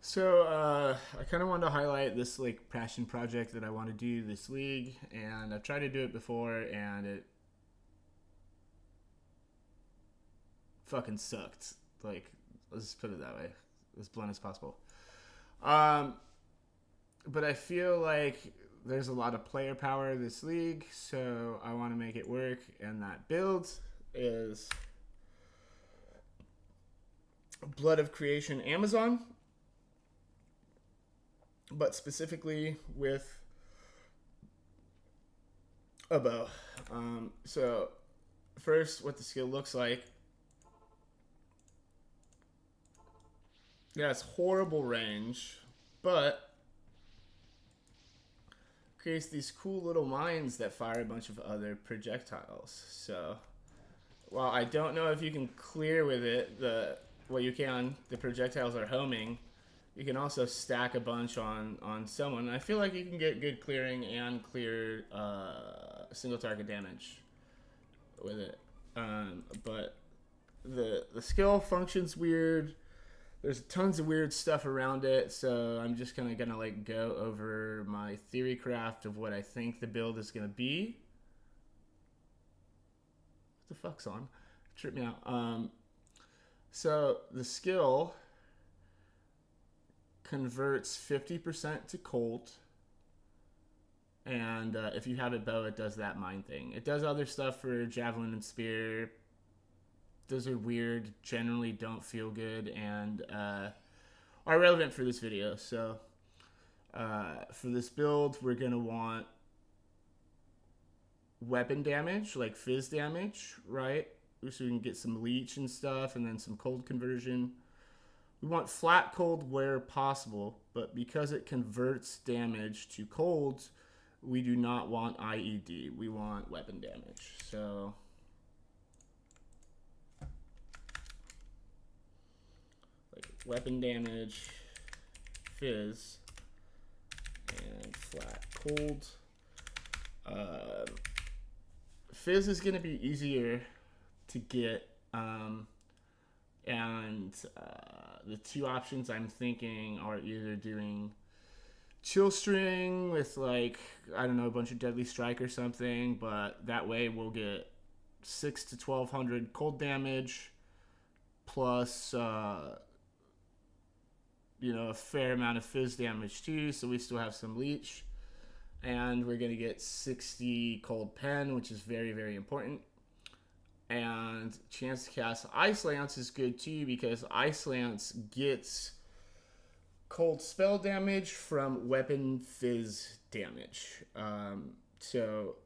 I kind of wanted to highlight this like passion project that I want to do this league, and I've tried to do it before, and it fucking sucked. Like, let's just put it that way, as blunt as possible. Um, but I feel like there's a lot of player power in this league, so I want to make it work, and that build is Blood of Creation Amazon, but specifically with a bow. So first, what the skill looks like. Yeah, it's horrible range, but creates these cool little mines that fire a bunch of other projectiles. So while I don't know if you can clear with it, you can, the projectiles are homing. You can also stack a bunch on someone. I feel like you can get good clearing and clear single target damage with it. But the skill functions weird. There's tons of weird stuff around it, so I'm just kind of gonna like go over my theory craft of what I think the build is gonna be. What the fuck's on? Trip me out. So the skill converts 50% to cold, and if you have it bow, it does that mine thing. It does other stuff for javelin and spear. Those are weird, generally don't feel good, and are relevant for this video. So for this build, we're going to want weapon damage, like fizz damage, right? So we can get some leech and stuff, and then some cold conversion. We want flat cold where possible, but because it converts damage to cold, we do not want IED. We want weapon damage. So like weapon damage, fizz, and flat cold. Fizz is going to be easier to get, and the two options I'm thinking are either doing chill string with like, I don't know, a bunch of deadly strike or something, but that way we'll get 6 to 1200 cold damage plus a fair amount of fizz damage too, so we still have some leech, and we're gonna get 60 cold pen, which is very, very important. And chance to cast Ice Lance is good too, because Ice Lance gets cold spell damage from weapon fizz damage. So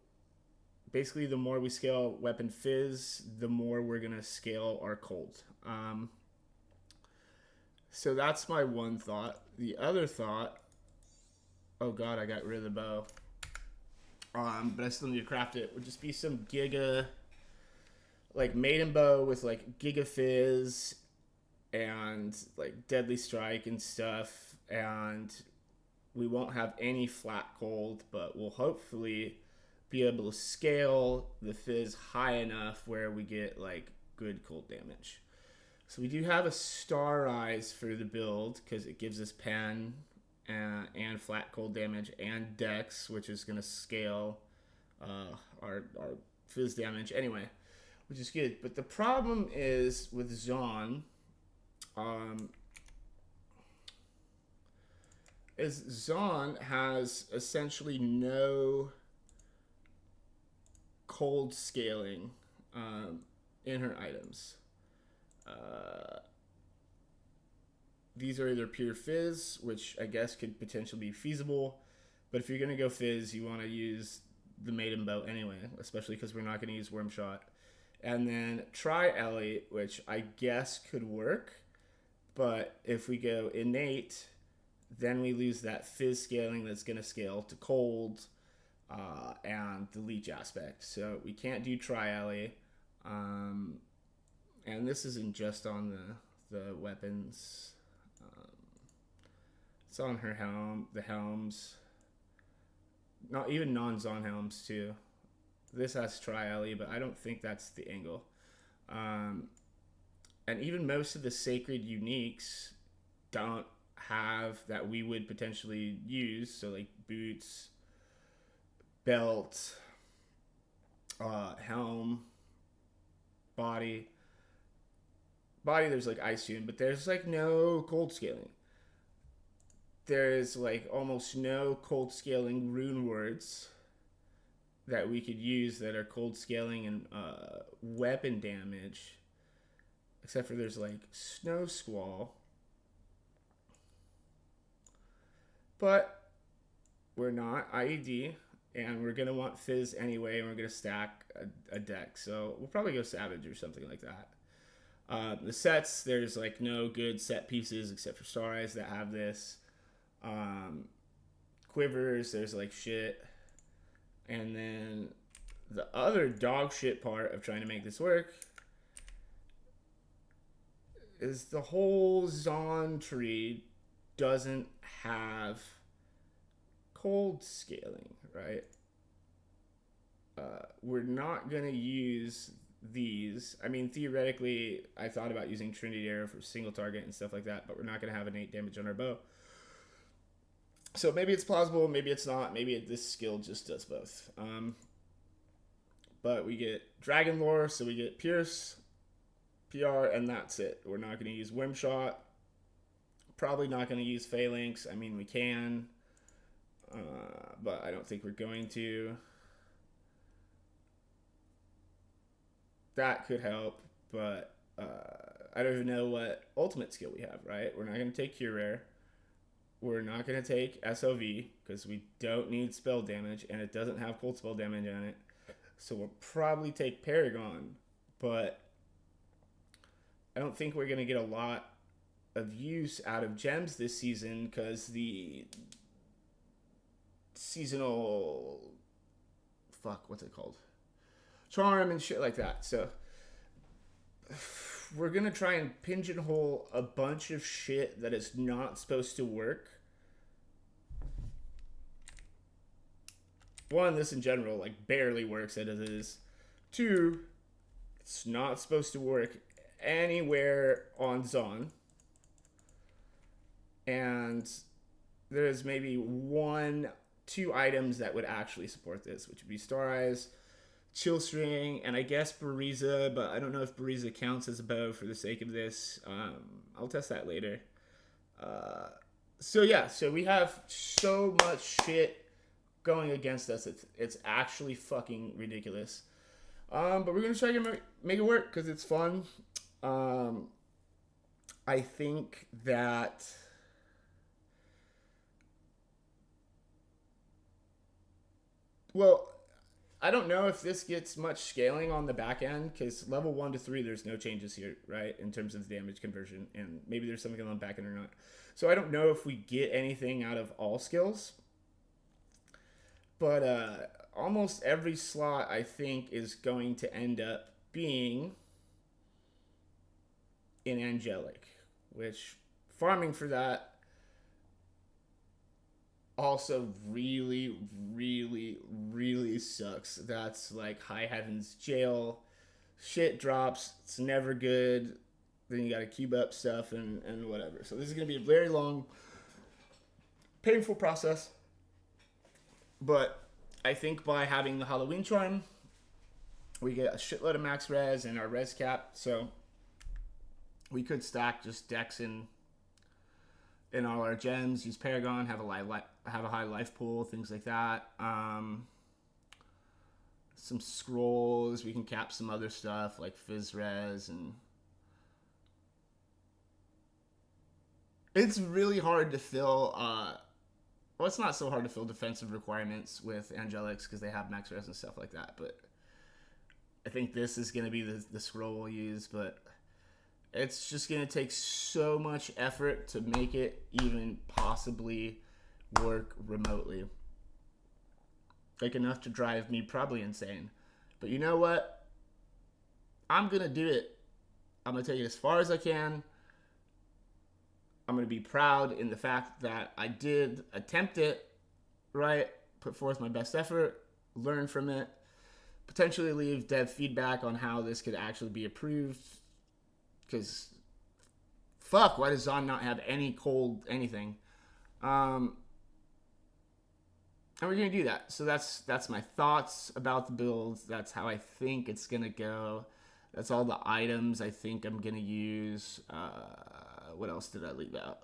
basically, the more we scale weapon fizz, the more we're gonna scale our cold. So that's my one thought. The other thought, oh god, I got rid of the bow. But I still need to craft it. Would just be some Giga, like maiden bow with like Giga Fizz and like Deadly Strike and stuff. And we won't have any flat cold, but we'll hopefully be able to scale the Fizz high enough where we get like good cold damage. So we do have a Star Eyes for the build because it gives us pen and flat cold damage and dex, which is going to scale our fizz damage anyway, which is good. But the problem is with Zon, is Zon has essentially no cold scaling in her items. These are either pure fizz, which I guess could potentially be feasible, but if you're going to go fizz, you want to use the maiden bow anyway, especially because we're not going to use worm shot. And then try Ellie, which I guess could work, but if we go innate, then we lose that fizz scaling that's going to scale to cold and the leech aspect. So we can't do try Ellie. And this isn't just on the weapons. It's on her helm, the helms. Not even non-Zon helms too. This has Tri-Ellie, but I don't think that's the angle. And even most of the sacred uniques don't have that we would potentially use. So like boots, belt, helm, body. Body, there's like ice tune, but there's like no cold scaling. There's like almost no cold scaling rune words that we could use that are cold scaling and weapon damage. Except for there's like Snow Squall. But we're not IED, and we're going to want Fizz anyway, and we're going to stack a deck. So we'll probably go Savage or something like that. The sets, there's like no good set pieces except for Star Eyes that have this. Quivers, there's like shit. And then the other dog shit part of trying to make this work is the whole Zon tree doesn't have cold scaling, right? We're not going to use these. I mean, theoretically, I thought about using Trinity Arrow for single target and stuff like that, but we're not going to have an 8 damage on our bow. So maybe it's plausible, maybe it's not, maybe this skill just does both. But we get Dragon Lore, so we get Pierce, PR, and that's it. We're not going to use Worm Shot. Probably not going to use Phalanx. I mean, we can, but I don't think we're going to. That could help, but I don't even know what ultimate skill we have, right? We're not going to take Cure Rare. We're not going to take SOV because we don't need spell damage, and it doesn't have cold spell damage on it. So we'll probably take Paragon, but I don't think we're going to get a lot of use out of gems this season because the seasonal... what's it called? Charm and shit like that. So we're going to try and pigeonhole a bunch of shit that is not supposed to work. One, this in general, like, barely works as it is. Two, it's not supposed to work anywhere on Zon. And there's maybe 1-2 items that would actually support this, which would be Star Eyes, Chill String, and I guess Bariza, but I don't know if Bariza counts as a bow for the sake of this. I'll test that later. So we have so much shit going against us. It's actually fucking ridiculous. But we're going to try to make it work because it's fun. I think that... Well, I don't know if this gets much scaling on the back end because level 1 to 3, there's no changes here, right? In terms of the damage conversion, and maybe there's something on the back end or not. So I don't know if we get anything out of all skills, but almost every slot I think is going to end up being in Angelic, which farming for that also really, really, really sucks. That's like High Heaven's Jail. Shit drops. It's never good. Then you got to cube up stuff and whatever. So this is going to be a very long, painful process. But I think by having the Halloween Charm, we get a shitload of max res and our res cap. So we could stack just decks in all our gems, use Paragon, have a high life pool, things like that. Some scrolls, we can cap some other stuff like Fizz Res, and it's really hard to fill. Well, it's not so hard to fill defensive requirements with Angelics because they have max res and stuff like that. But I think this is going to be the scroll we'll use, but it's just going to take so much effort to make it even possibly work remotely. Like enough to drive me probably insane. But you know what? I'm going to do it. I'm going to take it as far as I can. I'm going to be proud in the fact that I did attempt it, right? Put forth my best effort, learn from it, potentially leave dev feedback on how this could actually be improved. Because Fuck, why does Zon not have any cold anything? And we're gonna do that. So that's my thoughts about the builds. That's how I think it's gonna go. That's all the items I think I'm gonna use. What else did I leave out?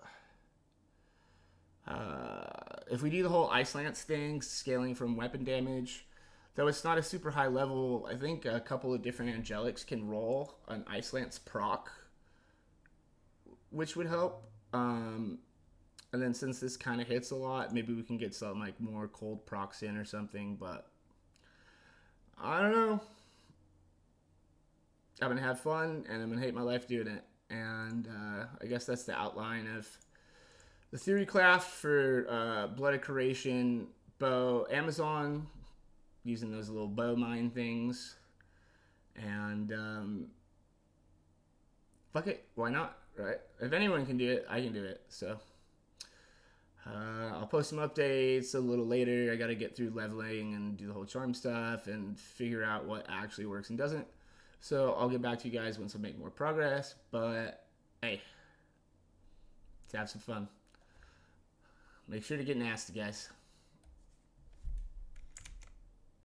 If we do the whole Ice Lance thing, scaling from weapon damage, though it's not a super high level, I think a couple of different angelics can roll an Ice Lance proc, which would help. And then since this kind of hits a lot, maybe we can get some like more cold procs in or something. But I don't know. I'm gonna have fun, and I'm gonna hate my life doing it. And I guess that's the outline of the theory craft for Blood of Creation bow. Amazon, using those little bow mine things. And fuck it, why not, right? If anyone can do it, I can do it. So I'll post some updates a little later. I gotta get through leveling and do the whole charm stuff and figure out what actually works and doesn't. So I'll get back to you guys once I make more progress. But hey, let's have some fun. Make sure to get nasty, guys.